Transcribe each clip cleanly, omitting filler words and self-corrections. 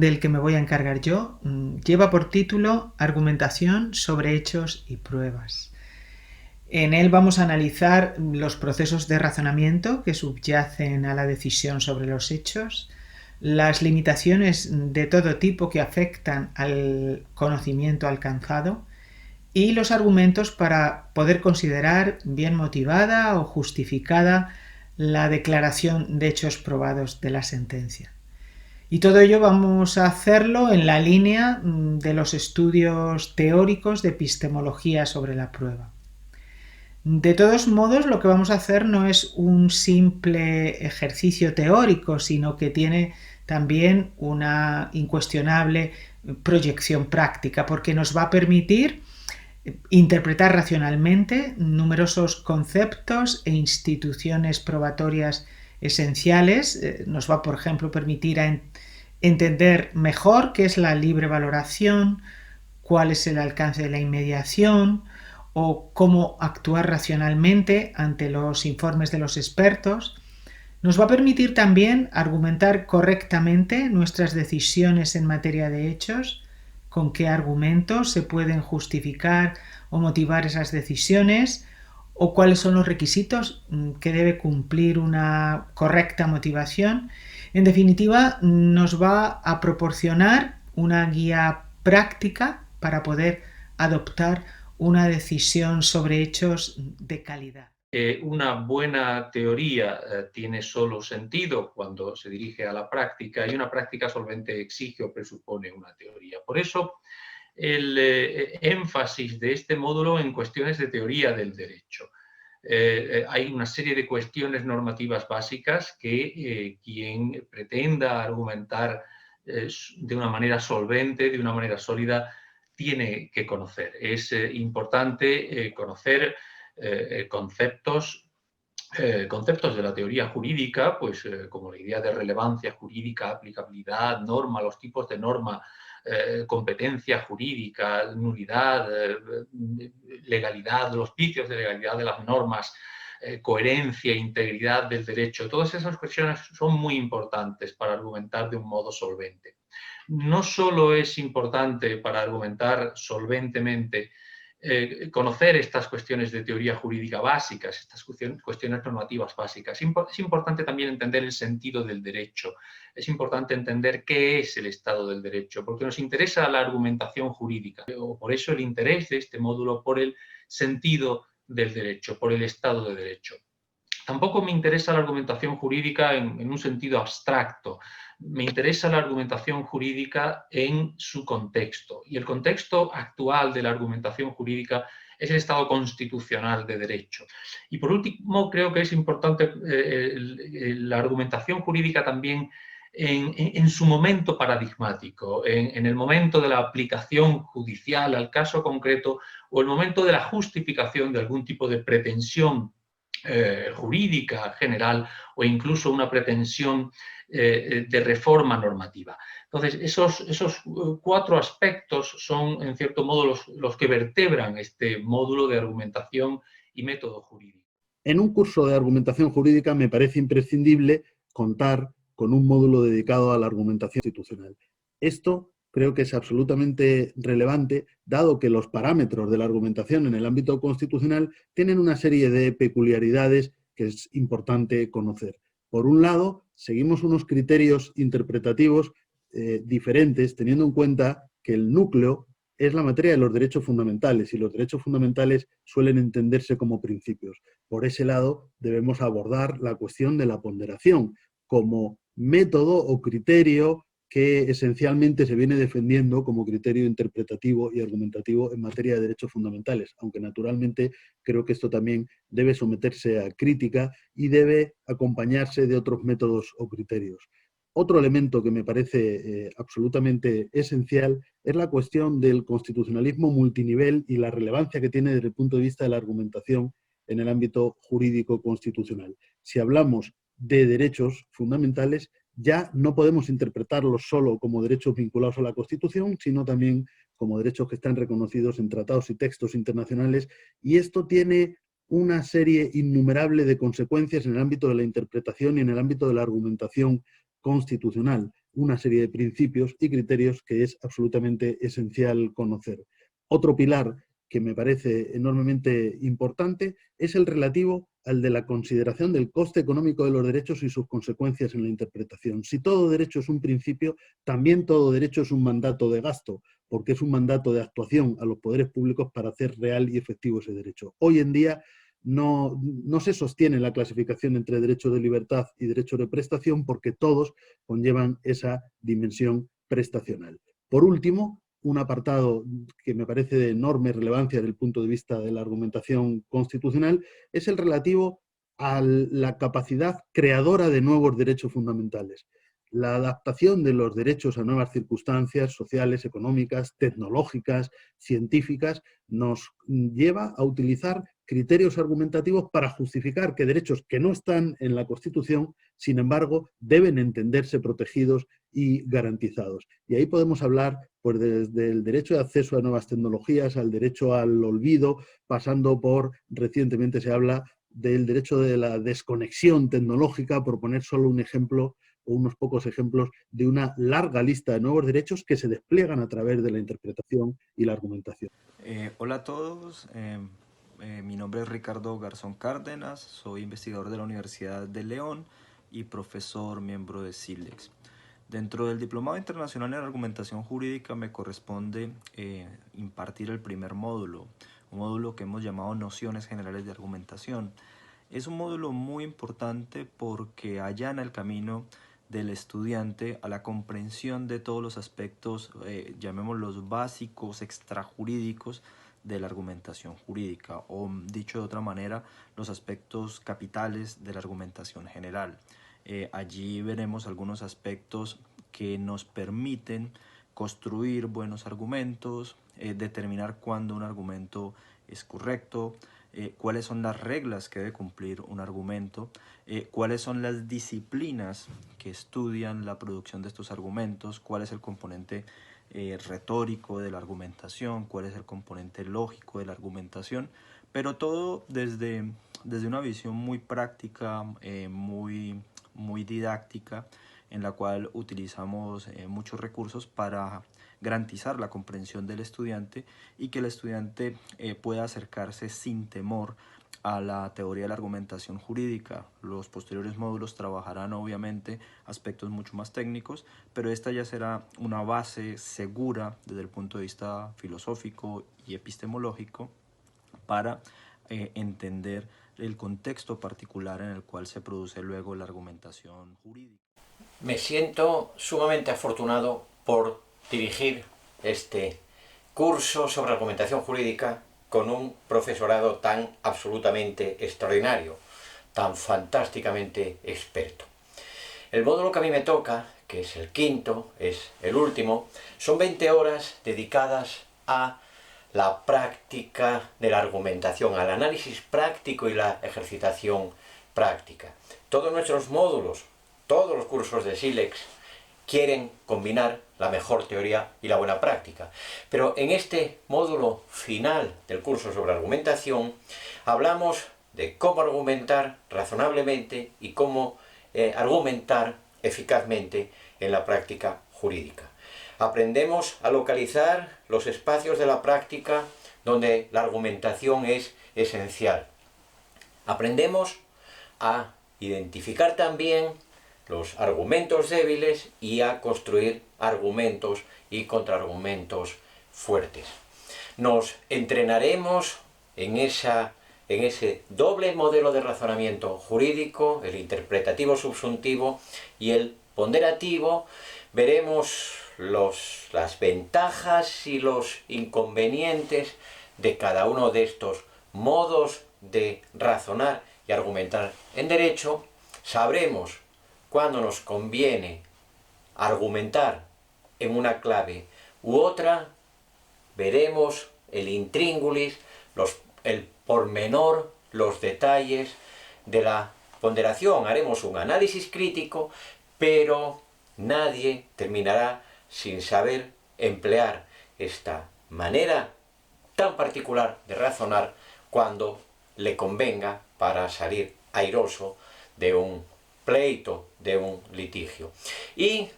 del que me voy a encargar yo lleva por título Argumentación sobre hechos y pruebas. En él vamos a analizar los procesos de razonamiento que subyacen a la decisión sobre los hechos, las limitaciones de todo tipo que afectan al conocimiento alcanzado y los argumentos para poder considerar bien motivada o justificada la declaración de hechos probados de la sentencia. Y todo ello vamos a hacerlo en la línea de los estudios teóricos de epistemología sobre la prueba. De todos modos, lo que vamos a hacer no es un simple ejercicio teórico, sino que tiene también una incuestionable proyección práctica, porque nos va a permitir interpretar racionalmente numerosos conceptos e instituciones probatorias esenciales. Nos va, por ejemplo, permitir entender mejor qué es la libre valoración, cuál es el alcance de la inmediación o cómo actuar racionalmente ante los informes de los expertos. Nos va a permitir también argumentar correctamente nuestras decisiones en materia de hechos, con qué argumentos se pueden justificar o motivar esas decisiones, o cuáles son los requisitos que debe cumplir una correcta motivación. En definitiva, nos va a proporcionar una guía práctica para poder adoptar una decisión sobre hechos de calidad. Una buena teoría tiene solo sentido cuando se dirige a la práctica, y una práctica solamente exige o presupone una teoría. Por eso, el énfasis de este módulo en cuestiones de teoría del derecho. Hay una serie de cuestiones normativas básicas que quien pretenda argumentar de una manera solvente, de una manera sólida, tiene que conocer. Es importante conocer conceptos de la teoría jurídica, pues como la idea de relevancia jurídica, aplicabilidad, norma, los tipos de norma, competencia jurídica, nulidad, legalidad, los vicios de legalidad de las normas, coherencia, integridad del derecho. Todas esas cuestiones son muy importantes para argumentar de un modo solvente. No solo es importante para argumentar solventemente conocer estas cuestiones de teoría jurídica básicas, estas cuestiones normativas básicas. Es importante también entender el sentido del derecho. Es importante entender qué es el Estado del Derecho, porque nos interesa la argumentación jurídica. O por eso el interés de este módulo por el sentido del derecho, por el Estado de Derecho. Tampoco me interesa la argumentación jurídica en un sentido abstracto. Me interesa la argumentación jurídica en su contexto. Y el contexto actual de la argumentación jurídica es el Estado constitucional de derecho. Y por último, creo que es importante la argumentación jurídica también en su momento paradigmático, en el momento de la aplicación judicial al caso concreto o el momento de la justificación de algún tipo de pretensión jurídica general o incluso una pretensión de reforma normativa. Entonces, esos cuatro aspectos son, en cierto modo, los que vertebran este módulo de argumentación y método jurídico. En un curso de argumentación jurídica me parece imprescindible contar con un módulo dedicado a la argumentación constitucional. Esto creo que es absolutamente relevante, dado que los parámetros de la argumentación en el ámbito constitucional tienen una serie de peculiaridades que es importante conocer. Por un lado, seguimos unos criterios interpretativos diferentes, teniendo en cuenta que el núcleo es la materia de los derechos fundamentales, y los derechos fundamentales suelen entenderse como principios. Por ese lado, debemos abordar la cuestión de la ponderación como método o criterio que esencialmente se viene defendiendo como criterio interpretativo y argumentativo en materia de derechos fundamentales, aunque naturalmente creo que esto también debe someterse a crítica y debe acompañarse de otros métodos o criterios. Otro elemento que me parece absolutamente esencial es la cuestión del constitucionalismo multinivel y la relevancia que tiene desde el punto de vista de la argumentación en el ámbito jurídico constitucional. Si hablamos de derechos fundamentales, ya no podemos interpretarlos solo como derechos vinculados a la Constitución, sino también como derechos que están reconocidos en tratados y textos internacionales, y esto tiene una serie innumerable de consecuencias en el ámbito de la interpretación y en el ámbito de la argumentación constitucional. una serie de principios y criterios que es absolutamente esencial conocer. Otro pilar que me parece enormemente importante es el relativo al de la consideración del coste económico de los derechos y sus consecuencias en la interpretación. Si todo derecho es un principio, también todo derecho es un mandato de gasto, porque es un mandato de actuación a los poderes públicos para hacer real y efectivo ese derecho. Hoy en día no se sostiene la clasificación entre derecho de libertad y derecho de prestación porque todos conllevan esa dimensión prestacional. Por último, un apartado que me parece de enorme relevancia desde el punto de vista de la argumentación constitucional es el relativo a la capacidad creadora de nuevos derechos fundamentales. La adaptación de los derechos a nuevas circunstancias sociales, económicas, tecnológicas, científicas, nos lleva a utilizar criterios argumentativos para justificar que derechos que no están en la Constitución, sin embargo, deben entenderse protegidos y garantizados. Y ahí podemos hablar pues, desde el derecho de acceso a nuevas tecnologías, al derecho al olvido, pasando por, recientemente se habla del derecho de la desconexión tecnológica, por poner solo un ejemplo o unos pocos ejemplos de una larga lista de nuevos derechos que se despliegan a través de la interpretación y la argumentación. Hola a todos, mi nombre es Ricardo Garzón Cárdenas, soy investigador de la Universidad de León y profesor miembro de SILEX. Dentro del Diplomado Internacional en Argumentación Jurídica me corresponde impartir el primer módulo, un módulo que hemos llamado Nociones Generales de Argumentación. Es un módulo muy importante porque allana el camino del estudiante a la comprensión de todos los aspectos, llamémoslos básicos, extrajurídicos de la argumentación jurídica, o dicho de otra manera, los aspectos capitales de la argumentación general. Allí veremos algunos aspectos que nos permiten construir buenos argumentos, determinar cuándo un argumento es correcto, cuáles son las reglas que debe cumplir un argumento, cuáles son las disciplinas que estudian la producción de estos argumentos, cuál es el componente retórico de la argumentación, cuál es el componente lógico de la argumentación, pero todo desde una visión muy práctica, muy didáctica, en la cual utilizamos muchos recursos para garantizar la comprensión del estudiante y que el estudiante pueda acercarse sin temor a la teoría de la argumentación jurídica. Los posteriores módulos trabajarán obviamente aspectos mucho más técnicos, pero esta ya será una base segura desde el punto de vista filosófico y epistemológico para entender el contexto particular en el cual se produce luego la argumentación jurídica. Me siento sumamente afortunado por dirigir este curso sobre argumentación jurídica con un profesorado tan absolutamente extraordinario, tan fantásticamente experto. El módulo que a mí me toca, que es el quinto, es el último, son 20 horas dedicadas a la práctica de la argumentación, al análisis práctico y la ejercitación práctica. Todos nuestros módulos, todos los cursos de SILEX quieren combinar la mejor teoría y la buena práctica. Pero en este módulo final del curso sobre argumentación hablamos de cómo argumentar razonablemente y cómo argumentar eficazmente en la práctica jurídica. Aprendemos a localizar los espacios de la práctica donde la argumentación es esencial. Aprendemos a identificar también los argumentos débiles y a construir argumentos y contraargumentos fuertes. Nos entrenaremos en ese doble modelo de razonamiento jurídico, el interpretativo subsuntivo y el ponderativo. Veremos las ventajas y los inconvenientes de cada uno de estos modos de razonar y argumentar en derecho. Sabremos cuándo nos conviene argumentar en una clave u otra. Veremos el intríngulis, el pormenor, los detalles de la ponderación. Haremos un análisis crítico, pero nadie terminará sin saber emplear esta manera tan particular de razonar cuando le convenga para salir airoso de un pleito, de un litigio. Y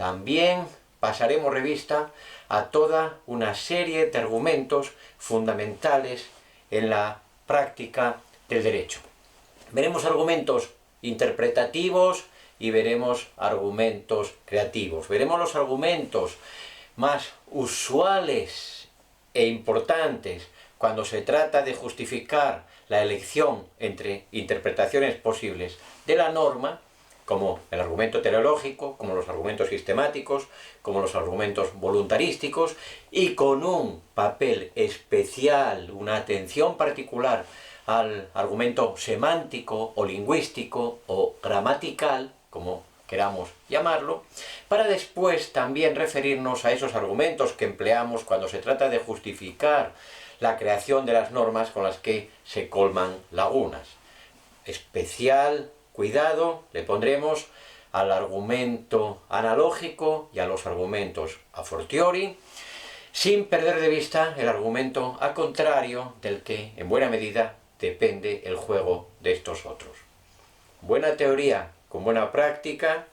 También pasaremos revista a toda una serie de argumentos fundamentales en la práctica del derecho. Veremos argumentos interpretativos y veremos argumentos creativos. Veremos los argumentos más usuales e importantes cuando se trata de justificar la elección entre interpretaciones posibles de la norma, como el argumento teleológico, como los argumentos sistemáticos, como los argumentos voluntarísticos, y con un papel especial, una atención particular al argumento semántico o lingüístico o gramatical, como queramos llamarlo, para después también referirnos a esos argumentos que empleamos cuando se trata de justificar la creación de las normas con las que se colman lagunas. Especial cuidado le pondremos al argumento analógico y a los argumentos a fortiori, sin perder de vista el argumento a contrario, del que en buena medida depende el juego de estos otros. Buena teoría con buena práctica,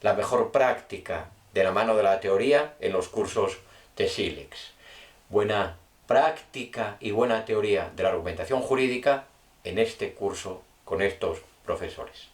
la mejor práctica de la mano de la teoría en los cursos de SILEX. Buena práctica y buena teoría de la argumentación jurídica en este curso con estos profesores.